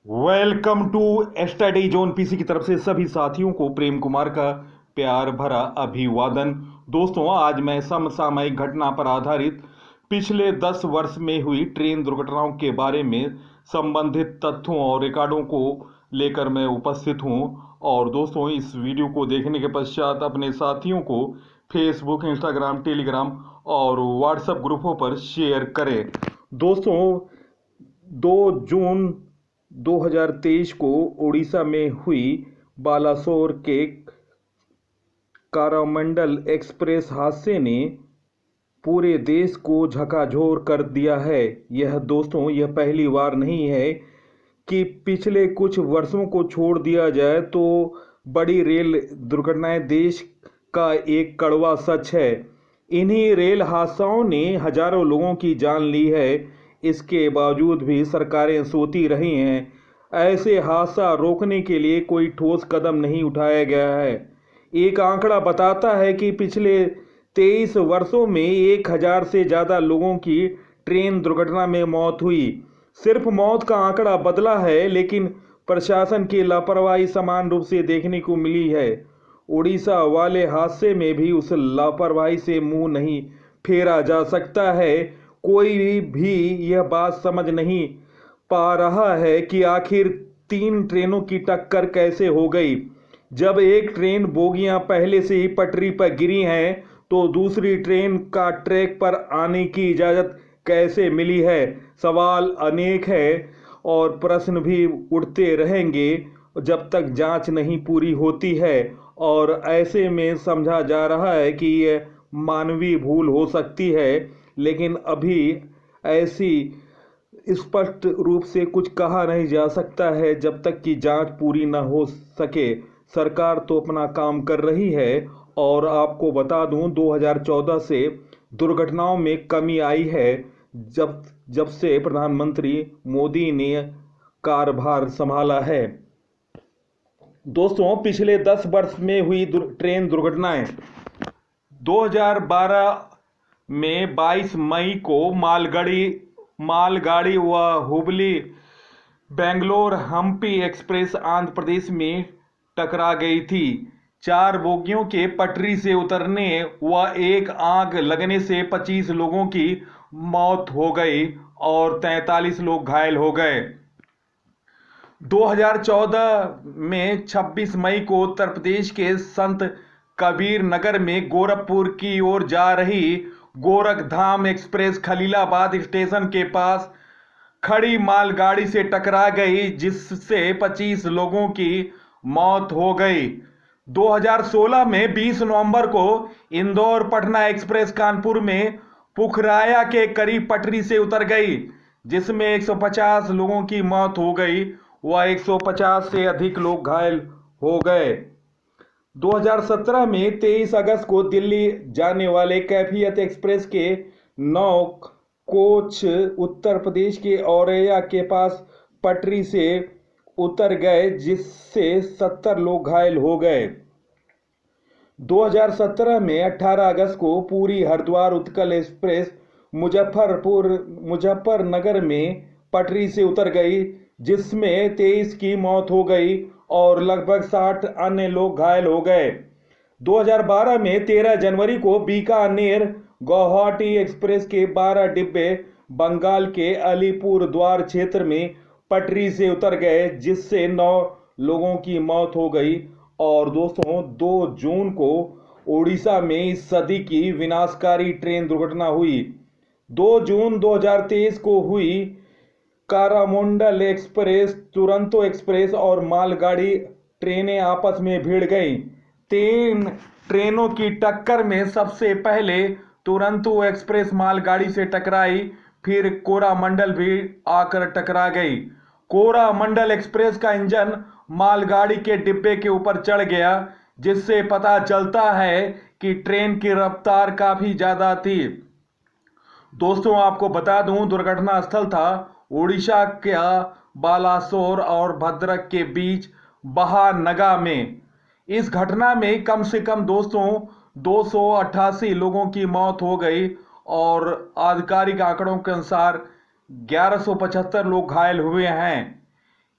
Welcome to study zone PC की तरफ से सभी साथियों को प्रेम कुमार का प्यार भरा अभिवादन। दोस्तों, आज मैं समसामयिक घटना पर आधारित पिछले 10 वर्ष में हुई ट्रेन दुर्घटनाओं के बारे में संबंधित तथ्यों और रिकॉर्डों को लेकर मैं उपस्थित हूं। और दोस्तों, इस वीडियो को देखने के पश्चात अपने साथियों को फेसबुक, इंस्टाग्राम, टेलीग्राम और व्हाट्सएप ग्रुपों पर शेयर करें। दोस्तों, 2 जून 2023 को उड़ीसा में हुई बालासोर के कारामंडल एक्सप्रेस हादसे ने पूरे देश को झकझोर कर दिया है। यह पहली बार नहीं है कि पिछले कुछ वर्षों को छोड़ दिया जाए तो बड़ी रेल दुर्घटनाएं देश का एक कड़वा सच है। इन्हीं रेल हादसों ने हजारों लोगों की जान ली है। इसके बावजूद भी सरकारें सोती रही हैं। ऐसे हादसा रोकने के लिए कोई ठोस कदम नहीं उठाया गया है। एक आंकड़ा बताता है कि पिछले 23 वर्षों में 1000 से ज़्यादा लोगों की ट्रेन दुर्घटना में मौत हुई। सिर्फ मौत का आंकड़ा बदला है, लेकिन प्रशासन की लापरवाही समान रूप से देखने को मिली है। उड़ीसा वाले हादसे में भी उस लापरवाही से मुंह नहीं फेरा जा सकता है। कोई भी यह बात समझ नहीं पा रहा है कि आखिर 3 ट्रेनों की टक्कर कैसे हो गई। जब एक ट्रेन बोगियां पहले से ही पटरी पर गिरी हैं, तो दूसरी ट्रेन का ट्रैक पर आने की इजाज़त कैसे मिली है। सवाल अनेक है और प्रश्न भी उठते रहेंगे जब तक जांच नहीं पूरी होती है। और ऐसे में समझा जा रहा है कि यह मानवीय भूल हो सकती है, लेकिन अभी ऐसी स्पष्ट रूप से कुछ कहा नहीं जा सकता है जब तक कि जांच पूरी न हो सके। सरकार तो अपना काम कर रही है। और आपको बता दूं, 2014 से दुर्घटनाओं में कमी आई है, जब जब से प्रधानमंत्री मोदी ने कार्यभार संभाला है। दोस्तों, पिछले 10 वर्ष में हुई ट्रेन दुर्घटनाएं। 2012 में 22 मई को मालगाड़ी व हुबली बेंगलोर हम्पी एक्सप्रेस आंध्र प्रदेश में टकरा गई थी। 4 बोगियों के पटरी से उतरने व एक आग लगने से 25 लोगों की मौत हो गई और 43 लोग घायल हो गए। 2014 में 26 मई को उत्तर प्रदेश के संत कबीर नगर में गोरखपुर की ओर जा रही गोरखधाम एक्सप्रेस खलीलाबाद स्टेशन के पास खड़ी मालगाड़ी से टकरा गई, जिससे 25 लोगों की मौत हो गई। 2016 में 20 नवंबर को इंदौर पटना एक्सप्रेस कानपुर में पुखराया के करीब पटरी से उतर गई, जिसमें 150 लोगों की मौत हो गई व 150 से अधिक लोग घायल हो गए। 2017 में 23 अगस्त को दिल्ली जाने वाले कैफियत एक्सप्रेस के 9 कोच उत्तर प्रदेश के औरैया के पास पटरी से उतर गए, जिससे 70 लोग घायल हो गए। 2017 में 18 अगस्त को पूरी हरिद्वार उत्कल एक्सप्रेस मुजफ्फरनगर में पटरी से उतर गई, जिसमें 23 की मौत हो गई और लगभग 60 अन्य लोग घायल हो गए। 2012 में 13 जनवरी को बीकानेर गुवाहाटी एक्सप्रेस के 12 डिब्बे बंगाल के अलीपुर द्वार क्षेत्र में पटरी से उतर गए, जिससे 9 लोगों की मौत हो गई। और दोस्तों, 2 जून को ओडिशा में इस सदी की विनाशकारी ट्रेन दुर्घटना हुई। 2 जून 2023 को हुई कारामंडल एक्सप्रेस, तुरंतो एक्सप्रेस और मालगाड़ी ट्रेनें आपस में भिड़ गईं। 3 ट्रेनों की टक्कर में सबसे पहले तुरंतो एक्सप्रेस मालगाड़ी से टकराई, फिर कोरामंडल भी आकर टकरा गई। कोरामंडल एक्सप्रेस का इंजन मालगाड़ी के डिब्बे के ऊपर चढ़ गया, जिससे पता चलता है कि ट्रेन की रफ्तार काफी ज्यादा थी। दोस्तों, आपको बता दूं, दुर्घटना स्थल था उड़ीसा के बालासोर और भद्रक के बीच बहानगा में। इस घटना में कम से कम दोस्तों 288 लोगों की मौत हो गई और आधिकारिक आंकड़ों के अनुसार 1175 लोग घायल हुए हैं।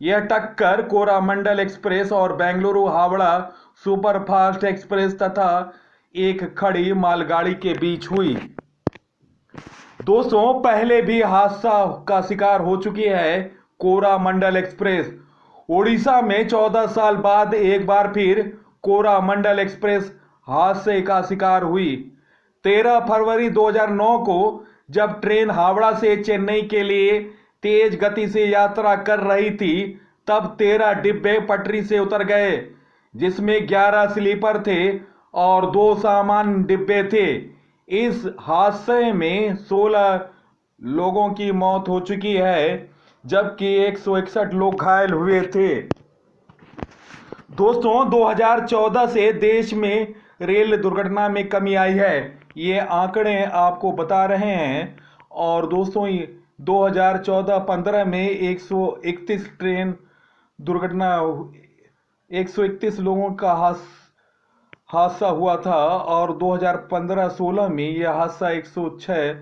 यह टक्कर कोरामंडल एक्सप्रेस और बेंगलुरु हावड़ा सुपरफास्ट एक्सप्रेस तथा एक खड़ी मालगाड़ी के बीच हुई। दोस्तों, पहले भी हादसा का शिकार हो चुकी है कोरामंडल एक्सप्रेस। ओडिशा में 14 साल बाद एक बार फिर कोरामंडल एक्सप्रेस हादसे का शिकार हुई। 13 फरवरी 2009 को जब ट्रेन हावड़ा से चेन्नई के लिए तेज गति से यात्रा कर रही थी, तब 13 डिब्बे पटरी से उतर गए, जिसमें 11 स्लीपर थे और 2 सामान्य डिब्बे थे। इस हादसे में 16 लोगों की मौत हो चुकी है, जबकि 161 लोग घायल हुए थे। दोस्तों, 2014 से देश में रेल दुर्घटना में कमी आई है, ये आंकड़े आपको बता रहे हैं। और दोस्तों, 2014-15 में 131 ट्रेन दुर्घटना 131 लोगों का हादसा हुआ था और 2015-16 में यह हादसा 106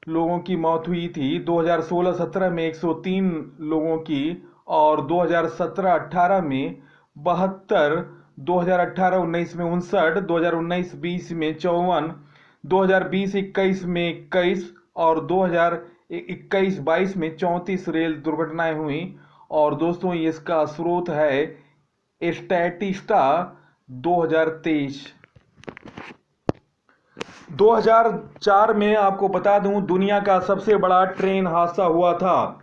लोगों की मौत हुई थी। 2016-17 में 103 लोगों की और 2017-18 में 72, 2018-19 में 59, 2019-20 में 54, 2020-21 में 21 और 2021-22 में 34 रेल दुर्घटनाएं हुई। और दोस्तों, इसका स्रोत है स्टैटिस्टा 2023। 2004 में आपको बता दूं, दुनिया का सबसे बड़ा ट्रेन हादसा हुआ था।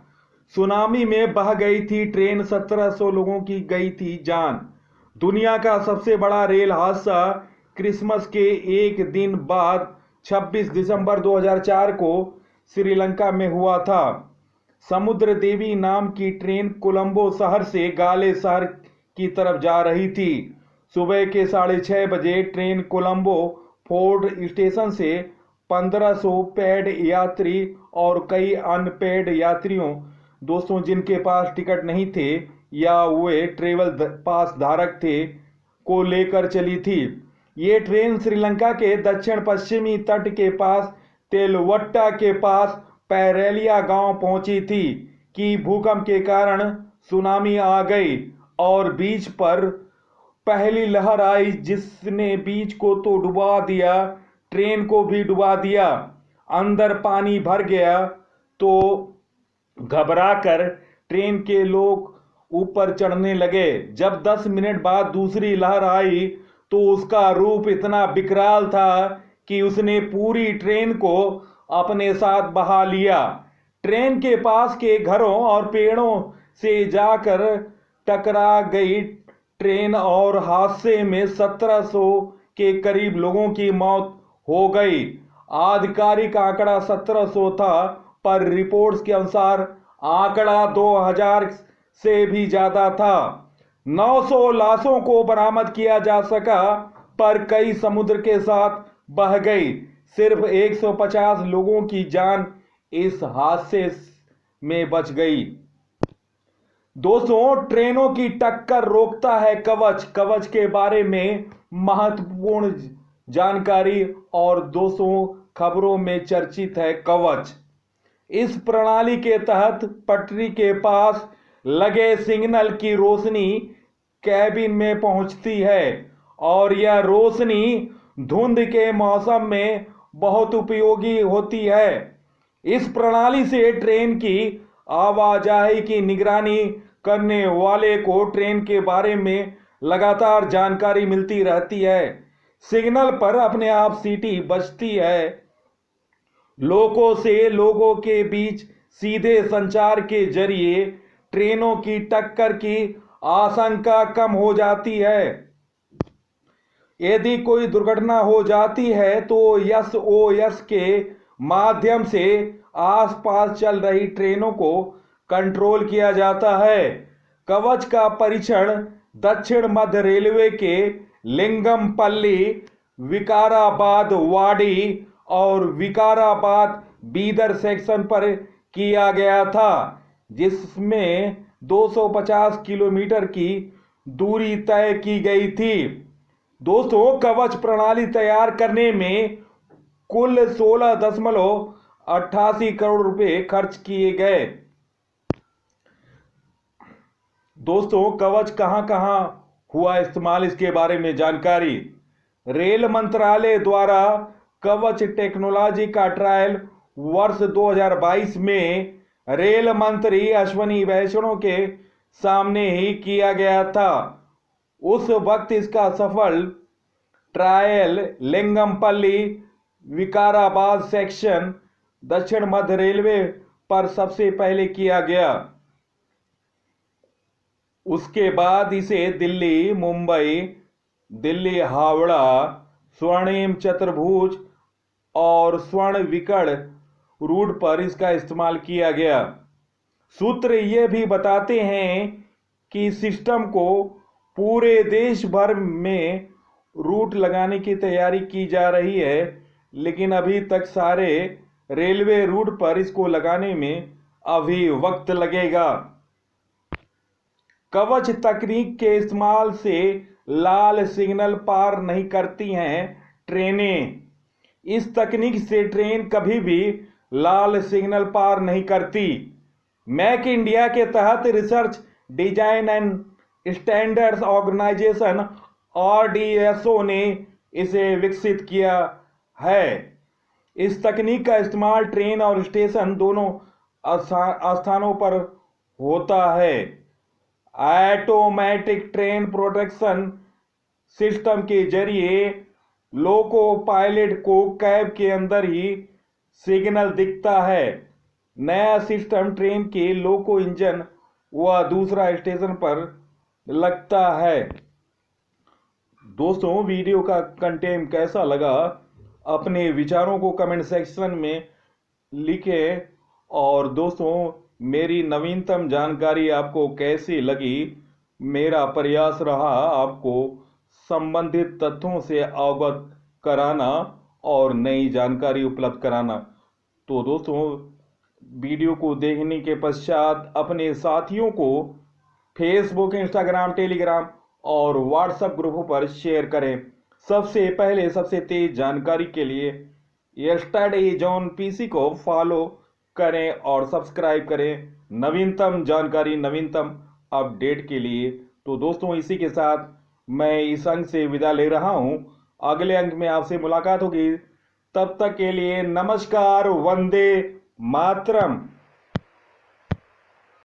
सुनामी में बह गई थी ट्रेन, 1700 लोगों की गई थी जान। दुनिया का सबसे बड़ा रेल हादसा क्रिसमस के एक दिन बाद 26 दिसंबर 2004 को श्रीलंका में हुआ था। समुद्र देवी नाम की ट्रेन कोलंबो शहर से गाले शहर की तरफ जा रही थी। सुबह के 6:30 बजे ट्रेन कोलंबो फोर्ड स्टेशन से 1500 पेड यात्री और कई अनपेड यात्रियों, दोस्तों जिनके पास टिकट नहीं थे या वे ट्रेवल पास धारक थे, को लेकर चली थी। ये ट्रेन श्रीलंका के दक्षिण पश्चिमी तट के पास तेलवट्टा के पास पैरेलिया गांव पहुंची थी कि भूकंप के कारण सुनामी आ गई और बीच पर पहली लहर आई, जिसने बीच को तो डुबा दिया, ट्रेन को भी डुबा दिया। अंदर पानी भर गया तो घबराकर ट्रेन के लोग ऊपर चढ़ने लगे। जब 10 मिनट बाद दूसरी लहर आई तो उसका रूप इतना विकराल था कि उसने पूरी ट्रेन को अपने साथ बहा लिया। ट्रेन के पास के घरों और पेड़ों से जाकर टकरा गई ट्रेन और हादसे में 1700 के करीब लोगों की मौत हो गई। आधिकारिक आंकड़ा 1700 था, पर रिपोर्ट्स के अनुसार आंकड़ा 2000 से भी ज्यादा था। 900 लाशों को बरामद किया जा सका, पर कई समुद्र के साथ बह गई। सिर्फ 150 लोगों की जान इस हादसे में बच गई। दोस्तों, ट्रेनों की टक्कर रोकता है कवच। कवच के बारे में महत्वपूर्ण जानकारी और दोस्तों खबरों में चर्चित है कवच। इस प्रणाली के तहत पटरी के पास लगे सिग्नल की रोशनी कैबिन में पहुंचती है और यह रोशनी धुंध के मौसम में बहुत उपयोगी होती है। इस प्रणाली से ट्रेन की आवाजाही की निगरानी करने वाले को ट्रेन के बारे में लगातार जानकारी मिलती रहती है। सिग्नल पर अपने आप सीटी बजती है। लोगों से लोगों के बीच सीधे संचार के जरिए ट्रेनों की टक्कर की आशंका कम हो जाती है। यदि कोई दुर्घटना हो जाती है तो SOS के माध्यम से आसपास चल रही ट्रेनों को कंट्रोल किया जाता है। कवच का परीक्षण दक्षिण मध्य रेलवे के लिंगमपल्ली, विकाराबाद वाडी और विकाराबाद बीदर सेक्शन पर किया गया था, जिसमें 250 किलोमीटर की दूरी तय की गई थी। दोस्तों, कवच प्रणाली तैयार करने में कुल 16.88 करोड़ रुपए खर्च किए गए। दोस्तों, कवच कहां कहां हुआ इस्तेमाल, इसके बारे में जानकारी। रेल मंत्रालय द्वारा कवच टेक्नोलॉजी का ट्रायल वर्ष 2022 में रेल मंत्री अश्विनी वैष्णव के सामने ही किया गया था। उस वक्त इसका सफल ट्रायल लिंगमपल्ली विकाराबाद सेक्शन दक्षिण मध्य रेलवे पर सबसे पहले किया गया। उसके बाद इसे दिल्ली मुंबई, दिल्ली हावड़ा, स्वर्णिम चतुर्भुज और स्वर्ण विकर्ण रूट पर इसका इस्तेमाल किया गया। सूत्र ये भी बताते हैं कि सिस्टम को पूरे देश भर में रूट लगाने की तैयारी की जा रही है, लेकिन अभी तक सारे रेलवे रूट पर इसको लगाने में अभी वक्त लगेगा। कवच तकनीक के इस्तेमाल से लाल सिग्नल पार नहीं करती हैं ट्रेनें। इस तकनीक से ट्रेन कभी भी लाल सिग्नल पार नहीं करती। मेक इंडिया के तहत research design and standards organisation RDSO ने इसे विकसित किया है। इस तकनीक का इस्तेमाल ट्रेन और स्टेशन दोनों स्थानों पर होता है। ऑटोमेटिक ट्रेन प्रोटेक्शन सिस्टम के जरिए लोको पायलट को कैब के अंदर ही सिग्नल दिखता है। नया सिस्टम ट्रेन के लोको इंजन व दूसरा स्टेशन पर लगता है। दोस्तों, वीडियो का कंटेंट कैसा लगा, अपने विचारों को कमेंट सेक्शन में लिखें। और दोस्तों, मेरी नवीनतम जानकारी आपको कैसी लगी। मेरा प्रयास रहा आपको संबंधित तथ्यों से अवगत कराना और नई जानकारी उपलब्ध कराना। तो दोस्तों, वीडियो को देखने के पश्चात अपने साथियों को फेसबुक, इंस्टाग्राम, टेलीग्राम और व्हाट्सएप ग्रुपों पर शेयर करें। सबसे पहले सबसे तेज जानकारी के लिए यस्टरडे जॉन PC को फॉलो करें और सब्सक्राइब करें नवीनतम जानकारी, नवीनतम अपडेट के लिए। तो दोस्तों, इसी के साथ मैं इस अंक से विदा ले रहा हूं। अगले अंक में आपसे मुलाकात होगी। तब तक के लिए नमस्कार, वंदे मातरम।